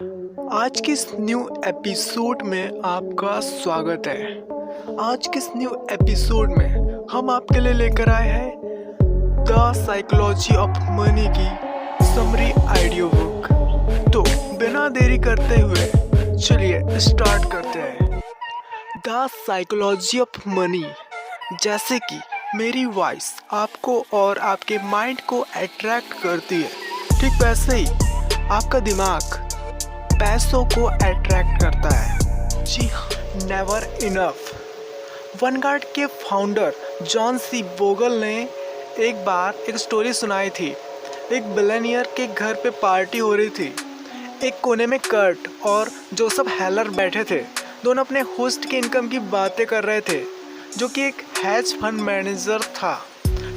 आज के इस न्यू एपिसोड में आपका स्वागत है। आज के इस न्यू एपिसोड में हम आपके लिए लेकर आए हैं द साइकोलॉजी ऑफ मनी की समरी ऑडियो बुक। तो बिना देरी करते हुए चलिए स्टार्ट करते हैं। The psychology of money. जैसे कि मेरी वॉइस आपको और आपके माइंड को अट्रैक्ट करती है, ठीक वैसे ही आपका दिमाग पैसों को अट्रैक्ट करता है। जी हाँ, नेवर इनफ। वनगार्ड के फाउंडर जॉन सी बोगल ने एक बार एक स्टोरी सुनाई थी। एक बिलियनियर के घर पे पार्टी हो रही थी। एक कोने में कर्ट और जोसेफ हेलर बैठे थे। दोनों अपने होस्ट के इनकम की बातें कर रहे थे, जो कि एक हेज फंड मैनेजर था।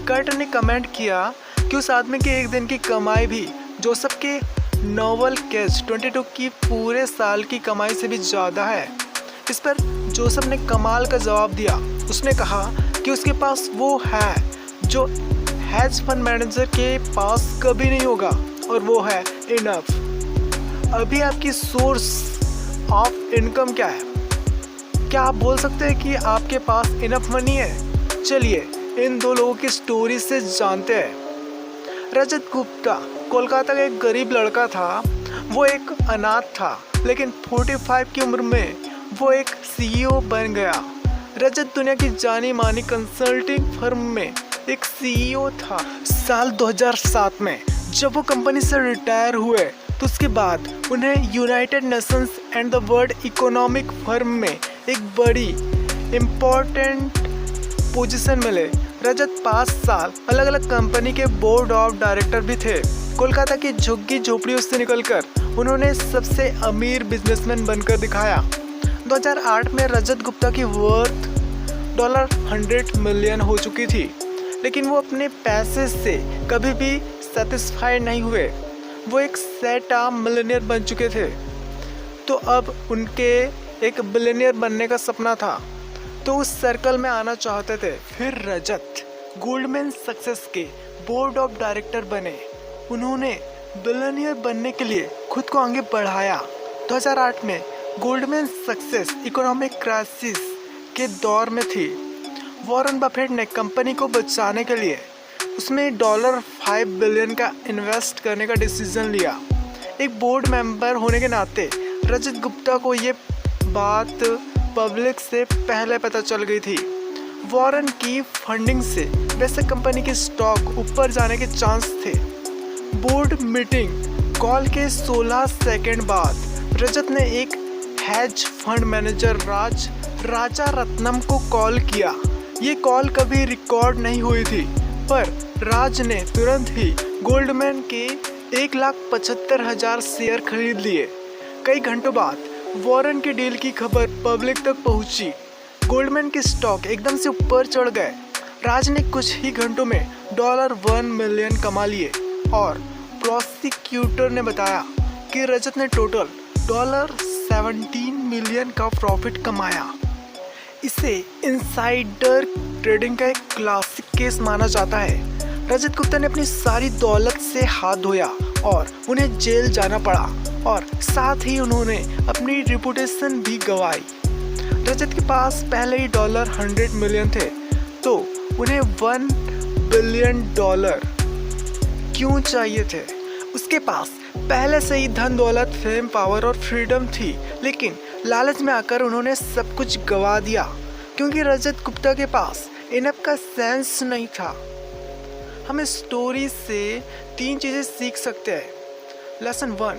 कर्ट ने कमेंट किया कि उस आदमी के एक दिन की कमाई भी जोसेफ के नोवेल कैच 22 की पूरे साल की कमाई से भी ज़्यादा है। इस पर जोसेफ ने कमाल का जवाब दिया। उसने कहा कि उसके पास वो है जो हेज फंड मैनेजर के पास कभी नहीं होगा, और वो है इनफ। अभी आपकी सोर्स ऑफ इनकम क्या है? क्या आप बोल सकते हैं कि आपके पास इनफ मनी है? चलिए इन दो लोगों की स्टोरी से जानते हैं। रजत गुप्ता कोलकाता का एक गरीब लड़का था। वो एक अनाथ था, लेकिन 45 की उम्र में वो एक सीईओ बन गया। रजत दुनिया की जानी मानी कंसल्टिंग फर्म में एक सीईओ था। साल 2007 में जब वो कंपनी से रिटायर हुए, तो उसके बाद उन्हें United Nations and the world economic firm में एक बड़ी इम्पोर्टेंट पोजीशन मिले। रजत 5 साल अलग अलग कंपनी के बोर्ड ऑफ डायरेक्टर भी थे। कोलकाता की झुग्गी झोपड़ियों से निकलकर उन्होंने सबसे अमीर बिजनेसमैन बनकर दिखाया। 2008 में रजत गुप्ता की वर्थ $100 मिलियन हो चुकी थी, लेकिन वो अपने पैसे से कभी भी सेटिस्फाइड नहीं हुए। वो एक सेट ऑफ मिलियनियर बन चुके थे, तो अब उनके एक बिलियनियर बनने का सपना था, तो उस सर्कल में आना चाहते थे। फिर रजत गोल्डमैन सक्सेस के बोर्ड ऑफ डायरेक्टर बने। उन्होंने बिलियनियर बनने के लिए खुद को आगे बढ़ाया। 2008 में गोल्डमैन सक्सेस इकोनॉमिक क्राइसिस के दौर में थी। वॉरेन बफेट ने कंपनी को बचाने के लिए उसमें $5 बिलियन का इन्वेस्ट करने का डिसीजन लिया। एक बोर्ड मेंबर होने के नाते रजत गुप्ता को ये बात पब्लिक से पहले पता चल गई थी। वॉरेन की फंडिंग से वैसे कंपनी के स्टॉक ऊपर जाने के चांस थे। बोर्ड मीटिंग कॉल के 16 सेकंड बाद रजत ने एक हेज फंड मैनेजर राजा रत्नम को कॉल किया। ये कॉल कभी रिकॉर्ड नहीं हुई थी, पर राज ने तुरंत ही गोल्डमैन के 1,75,000 शेयर खरीद लिए। कई घंटों बाद वॉरेन के डील की खबर पब्लिक तक पहुंची। गोल्डमैन के स्टॉक एकदम से ऊपर चढ़ गए। राज ने कुछ ही घंटों में $1 मिलियन कमा लिए, और प्रोसिक्यूटर ने बताया कि रजत ने टोटल $17 मिलियन का प्रॉफिट कमाया। इसे इनसाइडर ट्रेडिंग का एक क्लासिक केस माना जाता है। रजत गुप्ता ने अपनी सारी दौलत से हाथ धोया और उन्हें जेल जाना पड़ा, और साथ ही उन्होंने अपनी रिपुटेशन भी गंवाई। रजत के पास पहले ही $100 मिलियन थे, तो उन्हें $1 बिलियन क्यों चाहिए थे? उसके पास पहले से ही धन दौलत, फेम, पावर और फ्रीडम थी, लेकिन लालच में आकर उन्होंने सब कुछ गंवा दिया, क्योंकि रजत गुप्ता के पास इनफ का सेंस नहीं था। हम इस स्टोरी से 3 चीज़ें सीख सकते हैं। लेसन 1,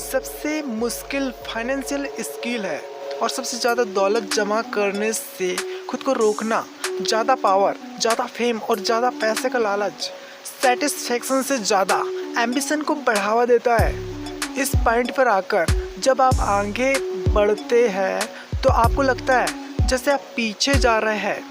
सबसे मुश्किल फाइनेंशियल स्किल है, और सबसे ज़्यादा दौलत जमा करने से खुद को रोकना। ज़्यादा पावर, ज़्यादा फेम और ज़्यादा पैसे का लालच सेटिस्फेक्शन से ज़्यादा एम्बिशन को बढ़ावा देता है। इस पॉइंट पर आकर जब आप आगे बढ़ते हैं, तो आपको लगता है जैसे आप पीछे जा रहे हैं,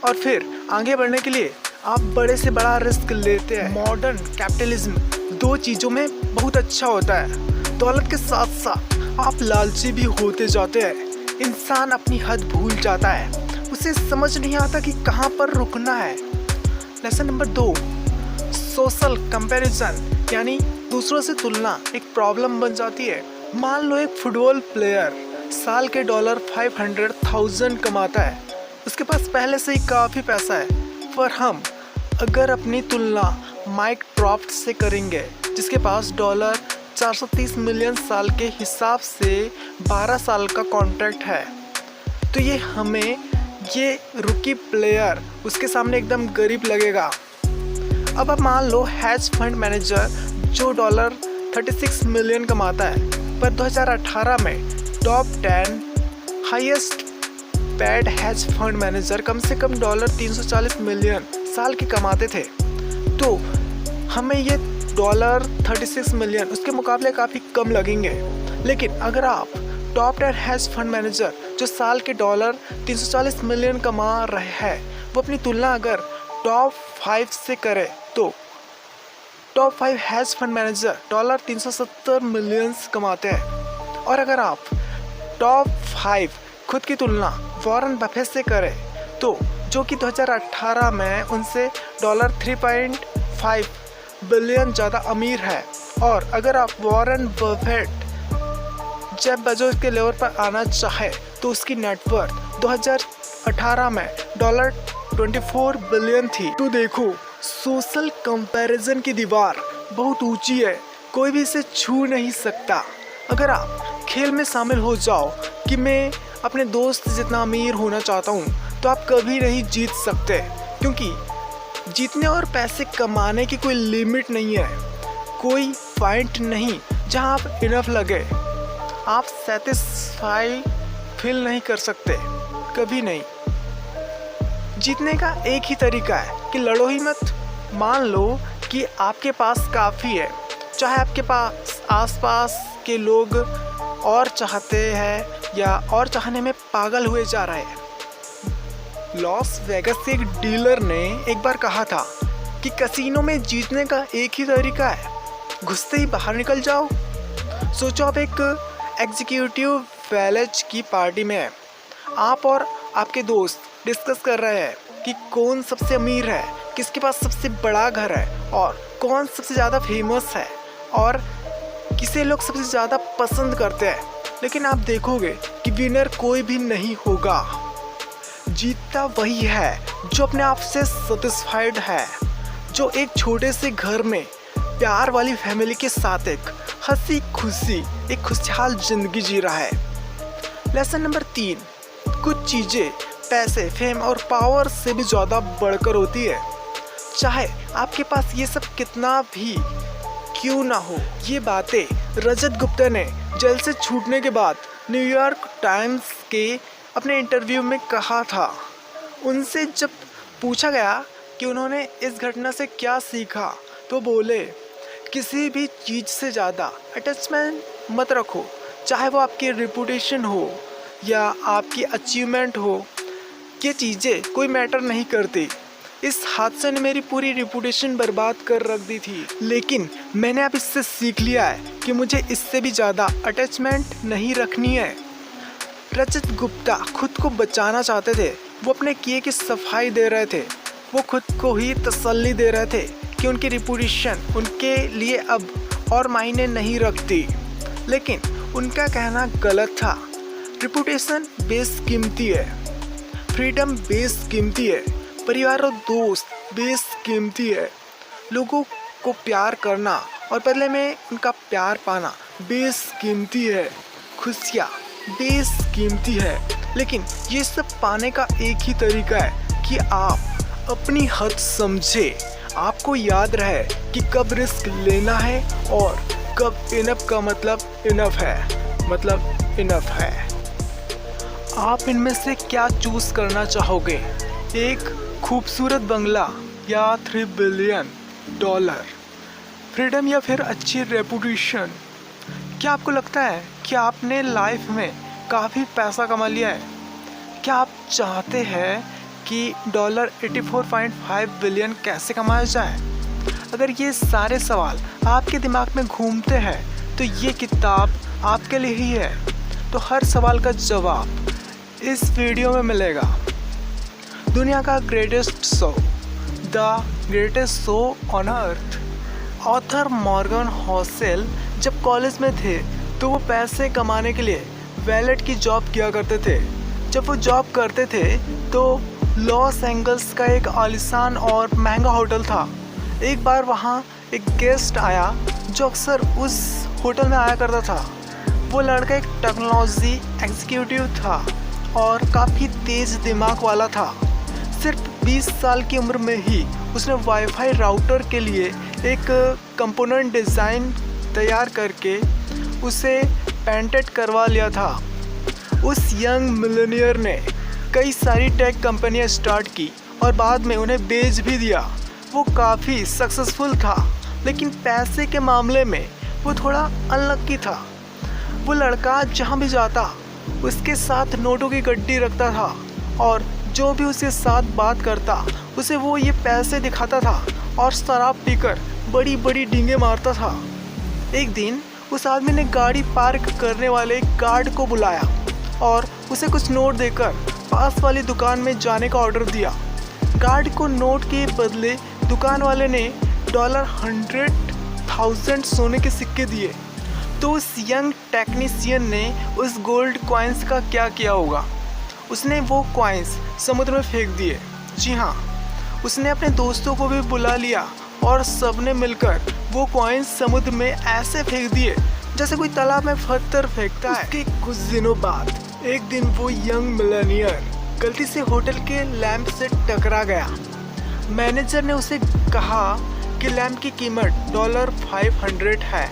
और फिर आगे बढ़ने के लिए आप बड़े से बड़ा रिस्क लेते हैं। मॉडर्न कैपिटलिज्म 2 चीज़ों में बहुत अच्छा होता है। दौलत के साथ साथ आप लालची भी होते जाते हैं। इंसान अपनी हद भूल जाता है, उसे समझ नहीं आता कि कहाँ पर रुकना है। लेसन नंबर 2, सोशल कंपैरिजन यानी दूसरों से तुलना एक प्रॉब्लम बन जाती है। मान लो एक फुटबॉल प्लेयर साल के $500,000 कमाता है, उसके पास पहले से ही काफ़ी पैसा है। पर हम अगर अपनी तुलना माइक ट्राउट से करेंगे जिसके पास $430 मिलियन साल के हिसाब से 12 साल का कॉन्ट्रैक्ट है, तो ये रुकी प्लेयर उसके सामने एकदम गरीब लगेगा। अब आप मान लो हैज फंड मैनेजर जो $36 मिलियन कमाता है, पर 2018 में top 10 highest paid hedge fund manager कम से कम $340 मिलियन साल के कमाते थे। तो हमें ये $36 मिलियन उसके मुकाबले काफ़ी कम लगेंगे। लेकिन अगर आप टॉप 10 हैज फंड मैनेजर जो साल के $340 मिलियन कमा रहे हैं, वो अपनी तुलना अगर टॉप 5 से करें तो top 5 has fund manager $370 million कमाते हैं। और अगर आप टॉप 5 खुद की तुलना वॉरेन बफेट से करें तो जो कि 2018 में उनसे $3.5 बिलियन ज़्यादा अमीर है। और अगर आप वॉरेन बफेट जेफ बेजोस के लेवल पर आना चाहे तो उसकी नेटवर्थ 2018 में $24 बिलियन थी। तो देखो, सोशल कंपैरिजन की दीवार बहुत ऊंची है, कोई भी इसे छू नहीं सकता। अगर आप खेल में शामिल हो जाओ कि मैं अपने दोस्त जितना अमीर होना चाहता हूँ, तो आप कभी नहीं जीत सकते, क्योंकि जीतने और पैसे कमाने की कोई लिमिट नहीं है। कोई पॉइंट नहीं जहाँ आप इनफ लगे, आप सेटिस्फाई फील नहीं कर सकते, कभी नहीं। जीतने का एक ही तरीका है कि लड़ो ही मत। मान लो कि आपके पास काफ़ी है, चाहे आपके पास आसपास के लोग और चाहते हैं या और चाहने में पागल हुए जा रहे हैं। लॉस वेगास के एक डीलर ने एक बार कहा था कि कैसीनो में जीतने का एक ही तरीका है, घुसते ही बाहर निकल जाओ। सोचो आप एक एग्जीक्यूटिव वैलेज की पार्टी में है, आप और आपके दोस्त डिस्कस कर रहे हैं कि कौन सबसे अमीर है, किसके पास सबसे बड़ा घर है और कौन सबसे ज़्यादा फेमस है और किसे लोग सबसे ज़्यादा पसंद करते हैं। लेकिन आप देखोगे कि विनर कोई भी नहीं होगा, जीतता वही है जो अपने आप से सेटिस्फाइड है, जो एक छोटे से घर में प्यार वाली फैमिली के साथ एक हंसी खुशी एक खुशहाल जिंदगी जी रहा है। लेसन नंबर 3, कुछ चीज़ें पैसे, फेम और पावर से भी ज़्यादा बढ़कर होती है, चाहे आपके पास ये सब कितना भी क्यों ना हो। ये बातें रजत गुप्ता ने जेल से छूटने के बाद न्यूयॉर्क टाइम्स के अपने इंटरव्यू में कहा था। उनसे जब पूछा गया कि उन्होंने इस घटना से क्या सीखा, तो बोले किसी भी चीज़ से ज़्यादा अटैचमेंट मत रखो, चाहे वो आपकी रेपुटेशन हो या आपकी अचीवमेंट हो, ये चीज़ें कोई मैटर नहीं करती। इस हादसे ने मेरी पूरी रेपुटेशन बर्बाद कर रख दी थी, लेकिन मैंने अब इससे सीख लिया है कि मुझे इससे भी ज़्यादा अटैचमेंट नहीं रखनी है। रजत गुप्ता खुद को बचाना चाहते थे, वो अपने किए की सफाई दे रहे थे, वो खुद को ही तसल्ली दे रहे थे कि उनकी रेपुटेशन उनके लिए अब और मायने नहीं रखती। लेकिन उनका कहना गलत था। रेपुटेशन बेशकीमती है, फ्रीडम बेशकीमती है, परिवार और दोस्त बेशकीमती है, लोगों को प्यार करना और बदले में उनका प्यार पाना बेशकीमती है, खुशियाँ बेशकीमती है। लेकिन ये सब पाने का एक ही तरीका है कि आप अपनी हद समझे, आपको याद रहे कि कब रिस्क लेना है और कब इनफ का मतलब इनफ है, मतलब इनफ है। आप इनमें से क्या चूज़ करना चाहोगे, एक खूबसूरत बंगला या $3 बिलियन, फ्रीडम या फिर अच्छी रेपुटेशन? क्या आपको लगता है कि आपने लाइफ में काफ़ी पैसा कमा लिया है? क्या आप चाहते हैं कि $84.5 बिलियन कैसे कमाया जाए? अगर ये सारे सवाल आपके दिमाग में घूमते हैं तो ये किताब आपके लिए ही है। तो हर सवाल का जवाब इस वीडियो में मिलेगा। दुनिया का greatest show, the greatest show on earth. Author Morgan Housel जब कॉलेज में थे तो वो पैसे कमाने के लिए वैलेट की जॉब किया करते थे। जब वो जॉब करते थे तो लॉस एंजल्स का एक आलीशान और महंगा होटल था। एक बार वहाँ एक गेस्ट आया जो अक्सर उस होटल में आया करता था। वो लड़का एक टेक्नोलॉजी एग्जीक्यूटिव था और काफ़ी तेज़ दिमाग वाला था। सिर्फ 20 साल की उम्र में ही उसने वाईफाई राउटर के लिए एक कंपोनेंट डिज़ाइन तैयार करके उसे पेटेंट करवा लिया था। उस यंग मिलियनियर ने कई सारी टेक कंपनियां स्टार्ट की और बाद में उन्हें बेच भी दिया। वो काफ़ी सक्सेसफुल था, लेकिन पैसे के मामले में वो थोड़ा अनलकी था। वो लड़का जहाँ भी जाता उसके साथ नोटों की गड्डी रखता था और जो भी उसके साथ बात करता उसे वो ये पैसे दिखाता था और शराब पीकर बड़ी बड़ी डींगे मारता था। एक दिन उस आदमी ने गाड़ी पार्क करने वाले गार्ड को बुलाया और उसे कुछ नोट देकर पास वाली दुकान में जाने का ऑर्डर दिया। गार्ड को नोट के बदले दुकान वाले ने $100,000 सोने के सिक्के दिए। तो उस यंग टेक्नीशियन ने उस गोल्ड कॉइन्स का क्या किया होगा? उसने वो कॉइन्स समुद्र में फेंक दिए। जी हाँ, उसने अपने दोस्तों को भी बुला लिया और सबने मिलकर वो कॉइन्स समुद्र में ऐसे फेंक दिए जैसे कोई तालाब में पत्थर फेंकता है। उसके कुछ दिनों बाद एक दिन वो यंग मिलियनियर गलती से होटल के लैंप से टकरा गया। मैनेजर ने उसे कहा कि लैंप की कीमत $500 है।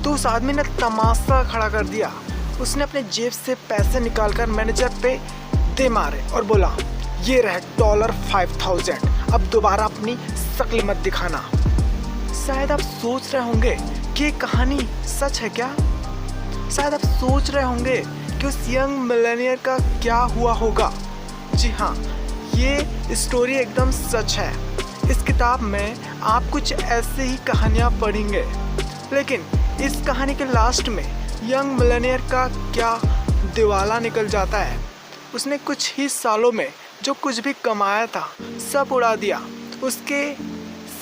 तो उस आदमी ने तमाशा खड़ा कर दिया। उसने अपने जेब से पैसे निकालकर मैनेजर पे दे मारे और बोला, ये रहे $5,000, अब दोबारा अपनी शक्ल मत दिखाना। शायद आप सोच रहे होंगे कि ये कहानी सच है क्या? शायद आप सोच रहे होंगे कि उस यंग मिलियनियर का क्या हुआ होगा। जी हाँ, ये स्टोरी एकदम सच है। इस किताब में आप कुछ ऐसे ही कहानियाँ पढ़ेंगे, लेकिन इस कहानी के लास्ट में यंग मिलियनियर का क्या दिवाला निकल जाता है। उसने कुछ ही सालों में जो कुछ भी कमाया था सब उड़ा दिया। उसके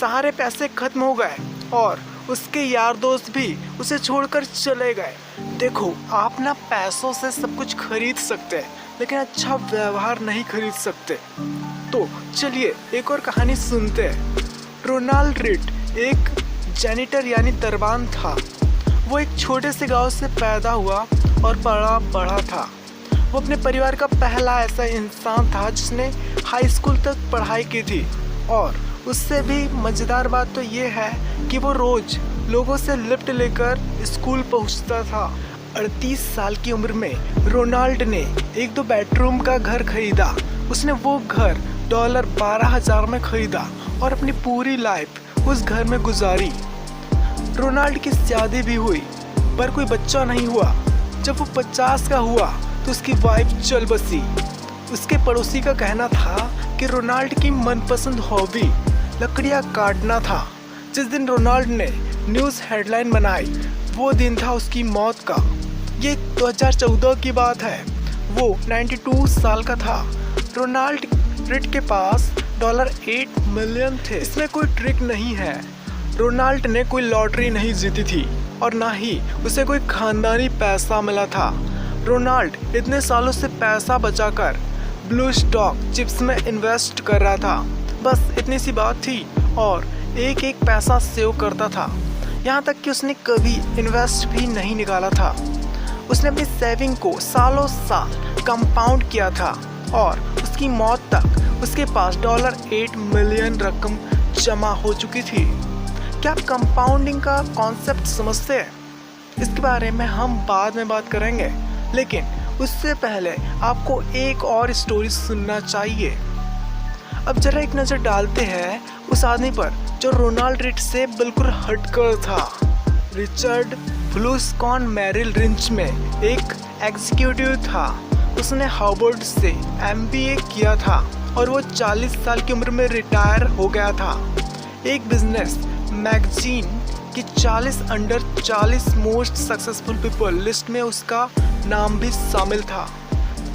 सारे पैसे खत्म हो गए और उसके यार दोस्त भी उसे छोड़कर चले गए। देखो, आप ना पैसों से सब कुछ खरीद सकते हैं, लेकिन अच्छा व्यवहार नहीं खरीद सकते। तो चलिए एक और कहानी सुनते हैं। रोनाल्ड रीड एक जैनिटर यानी दरबान था। वो एक छोटे से गांव से पैदा हुआ और बड़ा था। वो अपने परिवार का पहला ऐसा इंसान था जिसने हाई स्कूल तक पढ़ाई की थी। और उससे भी मज़ेदार बात तो ये है कि वो रोज़ लोगों से लिफ्ट लेकर स्कूल पहुंचता था। 38 साल की उम्र में रोनाल्ड ने एक 2 बेडरूम का घर खरीदा। उसने वो घर $12,000 में खरीदा और अपनी पूरी लाइफ उस घर में गुजारी। रोनाल्ड की शादी भी हुई, पर कोई बच्चा नहीं हुआ। जब वो 50 का हुआ तो उसकी वाइफ चल बसी। उसके पड़ोसी का कहना था कि रोनाल्ड की मनपसंद हॉबी लकड़ियाँ काटना था। जिस दिन रोनाल्ड ने न्यूज़ हेडलाइन बनाई वो दिन था उसकी मौत का। ये 2014 की बात है। वो 92 साल का था। रोनाल्ड रीड के पास $8 मिलियन थे। इसमें कोई ट्रिक नहीं है। रोनाल्ड ने कोई लॉटरी नहीं जीती थी और ना ही उसे कोई खानदानी पैसा मिला था। रोनाल्ड इतने सालों से पैसा बचाकर ब्लू स्टॉक चिप्स में इन्वेस्ट कर रहा था। बस इतनी सी बात थी और एक एक पैसा सेव करता था। यहाँ तक कि उसने कभी इन्वेस्ट भी नहीं निकाला था। उसने अपनी सेविंग को सालों साल कंपाउंड किया था और उसकी मौत तक उसके पास $8 मिलियन रकम जमा हो चुकी थी। क्या आप कंपाउंडिंग का कॉन्सेप्ट समझते हैं? इसके बारे में हम बाद में बात करेंगे, लेकिन उससे पहले आपको एक और स्टोरी सुनना चाहिए। अब जरा एक नज़र डालते हैं उस आदमी पर जो रोनाल्ड रीड से बिल्कुल हटकर था। रिचर्ड ब्लूस्कॉन मैरिल रिंच में एक एग्जीक्यूटिव था। उसने हार्वर्ड से MBA किया था और वो 40 साल की उम्र में रिटायर हो गया था। एक बिजनेस मैगजीन की 40 under 40 most successful people list में उसका नाम भी शामिल था।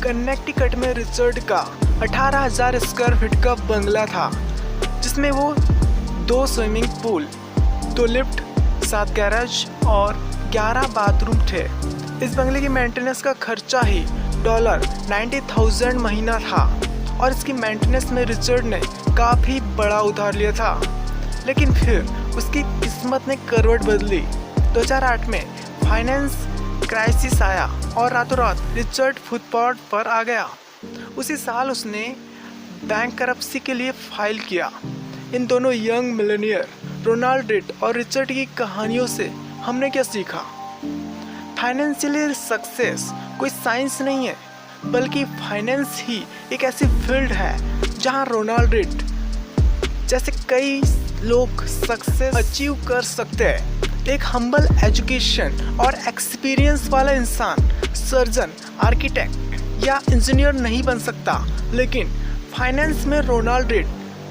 कनेक्टिकट में रिचर्ड का 18,000 स्क्वायर फीट का बंगला था, जिसमें वो 2 स्विमिंग पूल, 2 लिफ्ट, 7 गैराज और 11 बाथरूम थे। इस बंगले की मेंटेनेंस का खर्चा ही $90,000 महीना था और इसकी मेंटेनेंस में रिचर्ड ने काफ़ी बड़ा उधार लिया था। लेकिन फिर उसकी किस्मत ने करवट बदली। 2008 में फाइनेंस क्राइसिस आया और रातों रात रिचर्ड फुटपाथ पर आ गया। उसी साल उसने बैंकरप्सी के लिए फाइल किया। इन दोनों यंग मिलेनियर रोनाल्ड रीड और रिचर्ड की कहानियों से हमने क्या सीखा? फाइनेंशियल सक्सेस कोई साइंस नहीं है, बल्कि फाइनेंस ही एक ऐसी फील्ड है जहां रोनाल्ड रीड जैसे कई लोग सक्सेस अचीव कर सकते हैं। एक हम्बल एजुकेशन और एक्सपीरियंस वाला इंसान सर्जन, आर्किटेक्ट या इंजीनियर नहीं बन सकता, लेकिन फाइनेंस में रोनाल्ड रीड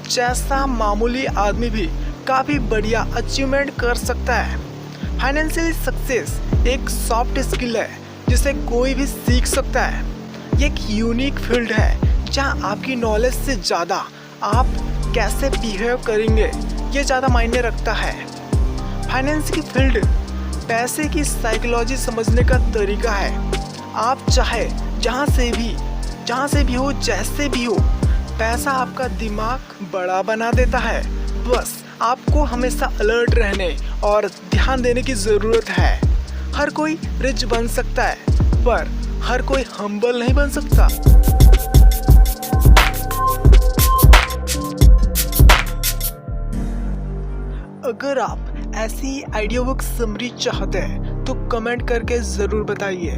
जैसा मामूली आदमी भी काफ़ी बढ़िया अचीवमेंट कर सकता है। फाइनेंशियल सक्सेस एक सॉफ्ट स्किल है जिसे कोई भी सीख सकता है। ये एक यूनिक फील्ड है जहां आपकी नॉलेज से ज़्यादा आप कैसे बिहेव करेंगे ये ज़्यादा मायने रखता है। फाइनेंस की फील्ड पैसे की साइकोलॉजी समझने का तरीका है। आप चाहे जहाँ से भी हो, जैसे भी हो, पैसा आपका दिमाग बड़ा बना देता है। बस आपको हमेशा अलर्ट रहने और ध्यान देने की ज़रूरत है। हर कोई रिच बन सकता है, पर हर कोई हम्बल नहीं बन सकता। अगर आप ऐसी आइडिया बुक समरी चाहते हैं तो कमेंट करके ज़रूर बताइए।